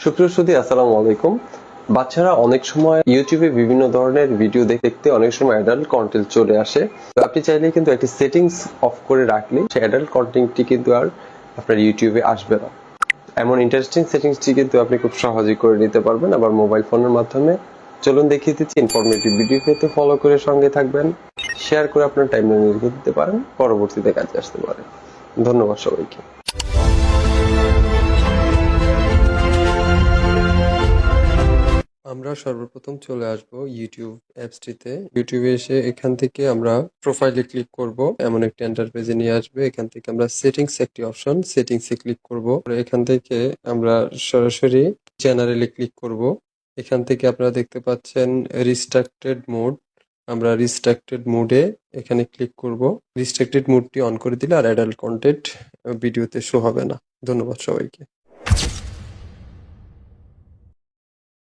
সুপ্রিয় সুধী, আসসালামু আলাইকুম। বাচ্চারা অনেক সময় ইউটিউবে বিভিন্ন ধরনের ভিডিও দেখতে অনেক সময় অ্যাডাল্ট কন্টেন্ট চলে আসে। তো আপনি চাইলে কিন্তু একটি সেটিংস অফ করে রাখলে সেই অ্যাডাল্ট কন্টেন্টটি কিন্তু আর আপনার ইউটিউবে আসবে না। এমন ইন্টারেস্টিং সেটিংসটি কিন্তু আপনি খুব সহজেই করে নিতে পারবেন আবার মোবাইল ফোনের মাধ্যমে। চলুন দেখিয়ে দিচ্ছি। ইনফরমেটিভ ভিডিও পেতে ফলো করে সঙ্গে থাকবেন, শেয়ার করে আপনার টাইমলাইনে রেখে দিতে পারেন, পরবর্তীতে কাজে আসতে পারে। ধন্যবাদ সবাইকে। আমরা সর্বপ্রথম চলে আসব ইউটিউব অ্যাপসটিতে। ইউটিউবে এসে এখান থেকে আমরা প্রোফাইলে ক্লিক করব, এমন একটি ইন্টারফেসে নিয়ে আসবে। এখান থেকে আমরা সেটিংস একটি অপশন, সেটিংসে ক্লিক করব। এখান থেকে আমরা সরাসরি চ্যানেলে ক্লিক করব। এখান থেকে আপনারা দেখতে পাচ্ছেন রিস্ট্রিক্টেড মোড। আমরা রিস্ট্রিক্টেড মোডে এখানে ক্লিক করব। রিস্ট্রিক্টেড মোডটি অন করে দিলে আর অ্যাডাল্ট কন্টেন্ট ভিডিওতে শো হবে না। ধন্যবাদ সবাইকে।